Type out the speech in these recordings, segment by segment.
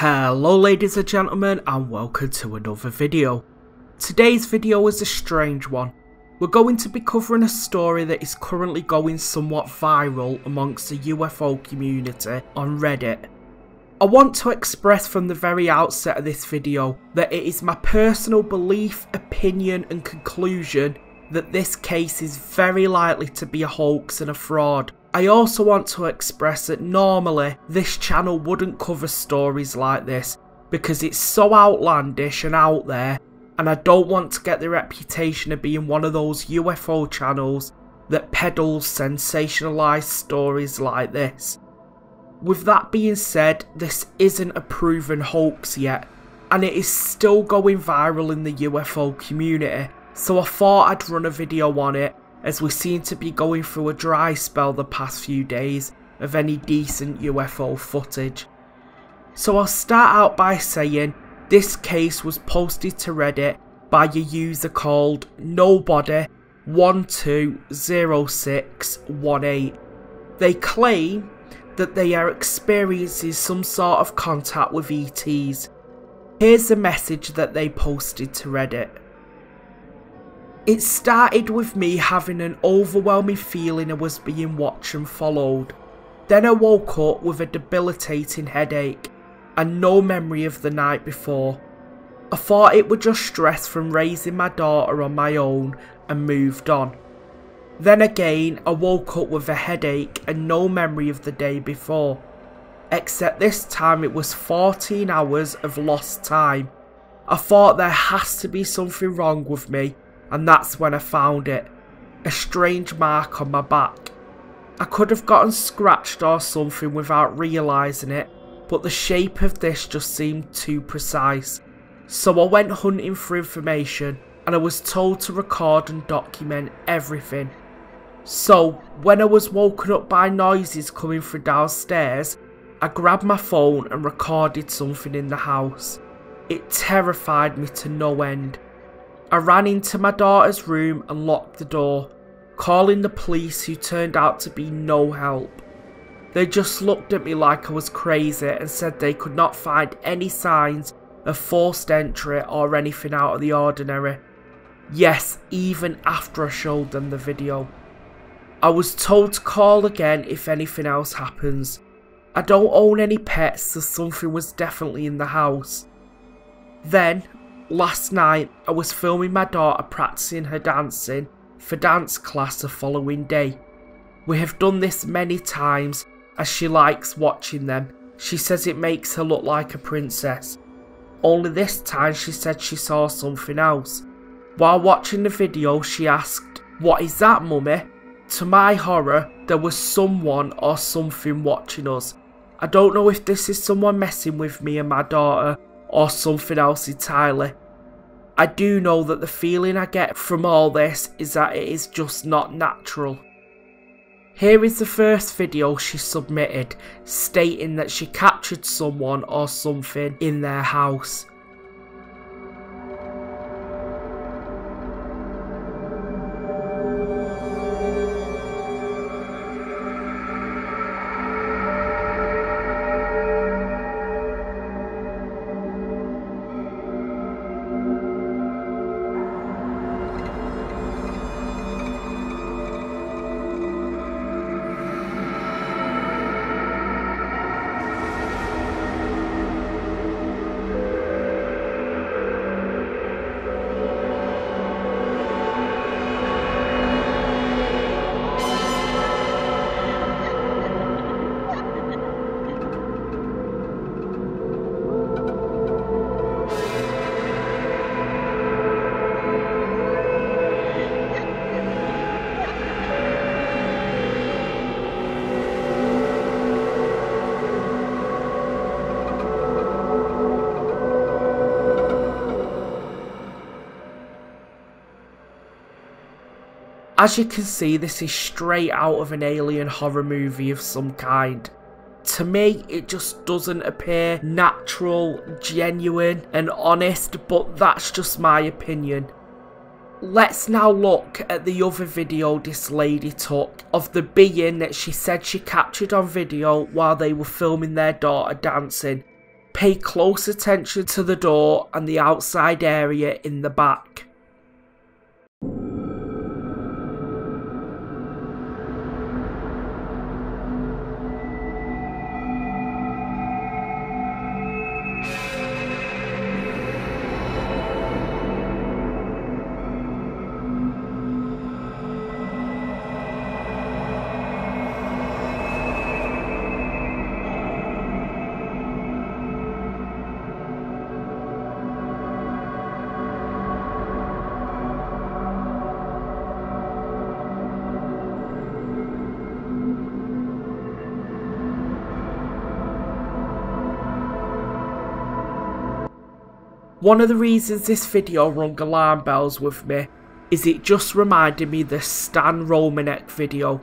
Hello ladies and gentlemen, and welcome to another video. Today's video is a strange one. We're going to be covering a story that is currently going somewhat viral amongst the UFO community on Reddit. I want to express from the very outset of this video that it is my personal belief, opinion and conclusion that this case is very likely to be a hoax and a fraud. I also want to express that normally this channel wouldn't cover stories like this because it's so outlandish and out there, and I don't want to get the reputation of being one of those UFO channels that peddles sensationalised stories like this. With that being said, this isn't a proven hoax yet, and it is still going viral in the UFO community, so I thought I'd run a video on it, as we seem to be going through a dry spell the past few days of any decent UFO footage. So I'll start out by saying this case was posted to Reddit by a user called Nobody120618. They claim that they are experiencing some sort of contact with ETs. Here's the message that they posted to Reddit. It started with me having an overwhelming feeling I was being watched and followed. Then I woke up with a debilitating headache and no memory of the night before. I thought it was just stress from raising my daughter on my own and moved on. Then again I woke up with a headache and no memory of the day before. Except this time it was 14 hours of lost time. I thought there has to be something wrong with me. And that's when I found it, a strange mark on my back. I could have gotten scratched or something without realising it, but the shape of this just seemed too precise. So I went hunting for information and I was told to record and document everything. So when I was woken up by noises coming from downstairs, I grabbed my phone and recorded something in the house. It terrified me to no end. I ran into my daughter's room and locked the door, calling the police, who turned out to be no help. They just looked at me like I was crazy and said they could not find any signs of forced entry or anything out of the ordinary. Yes, even after I showed them the video. I was told to call again if anything else happens. I don't own any pets, so something was definitely in the house. Then, last night, I was filming my daughter practicing her dancing for dance class the following day. We have done this many times as she likes watching them. She says it makes her look like a princess. Only this time she said she saw something else. While watching the video she asked, "What is that, mummy?" To my horror, there was someone or something watching us. I don't know if this is someone messing with me and my daughter or something else entirely. I do know that the feeling I get from all this is that it is just not natural. Here is the first video she submitted, stating that she captured someone or something in their house. As you can see, this is straight out of an alien horror movie of some kind. To me, it just doesn't appear natural, genuine and honest, but that's just my opinion. Let's now look at the other video this lady took of the being that she said she captured on video while they were filming their daughter dancing. Pay close attention to the door and the outside area in the back. One of the reasons this video rung alarm bells with me is it just reminded me of the Stan Romanek video.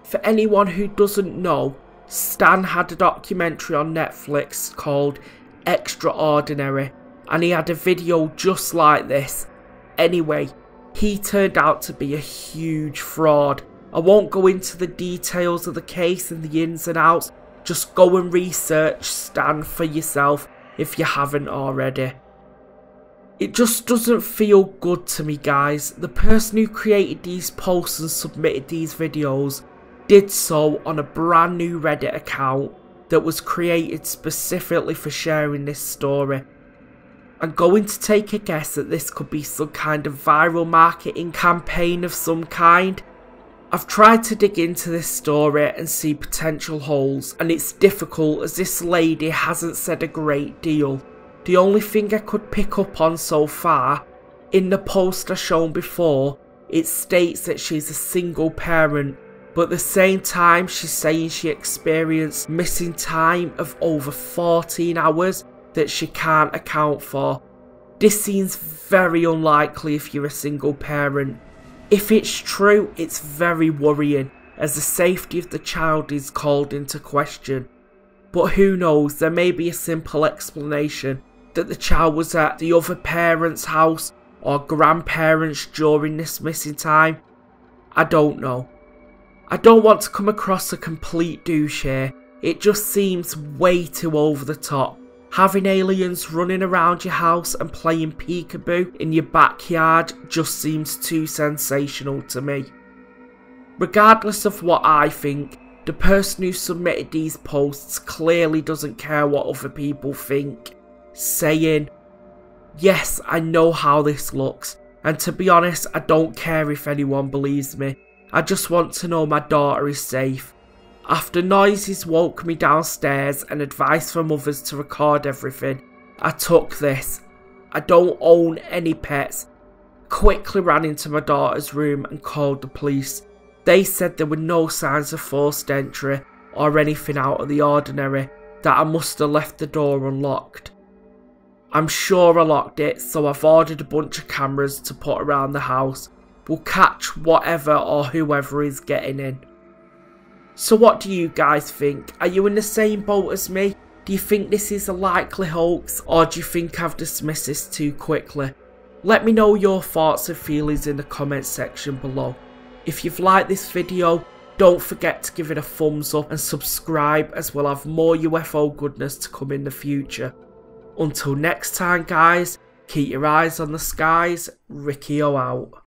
For anyone who doesn't know, Stan had a documentary on Netflix called Extraordinary, and he had a video just like this. Anyway, he turned out to be a huge fraud. I won't go into the details of the case and the ins and outs, just go and research Stan for yourself if you haven't already. It just doesn't feel good to me, guys. The person who created these posts and submitted these videos did so on a brand new Reddit account that was created specifically for sharing this story. I'm going to take a guess that this could be some kind of viral marketing campaign of some kind. I've tried to dig into this story and see potential holes, and it's difficult as this lady hasn't said a great deal. The only thing I could pick up on so far, in the post I shown before, it states that she's a single parent, but at the same time she's saying she experienced missing time of over 14 hours that she can't account for. This seems very unlikely if you're a single parent. If it's true, it's very worrying as the safety of the child is called into question. But who knows, there may be a simple explanation that the child was at the other parent's house or grandparents during this missing time. I don't know. I don't want to come across a complete douche here, it just seems way too over the top. Having aliens running around your house and playing peekaboo in your backyard just seems too sensational to me. Regardless of what I think, the person who submitted these posts clearly doesn't care what other people think, saying, "Yes, I know how this looks, and to be honest, I don't care if anyone believes me. I just want to know my daughter is safe. After noises woke me downstairs and advice from others to record everything, I took this. I don't own any pets. Quickly ran into my daughter's room and called the police. They said there were no signs of forced entry or anything out of the ordinary, that I must have left the door unlocked. I'm sure I locked it, so I've ordered a bunch of cameras to put around the house. Will catch whatever or whoever is getting in." So what do you guys think? Are you in the same boat as me? Do you think this is a likely hoax, or do you think I've dismissed this too quickly? Let me know your thoughts and feelings in the comment section below. If you've liked this video, don't forget to give it a thumbs up and subscribe, as we'll have more UFO goodness to come in the future. Until next time guys, keep your eyes on the skies. Ricky O out.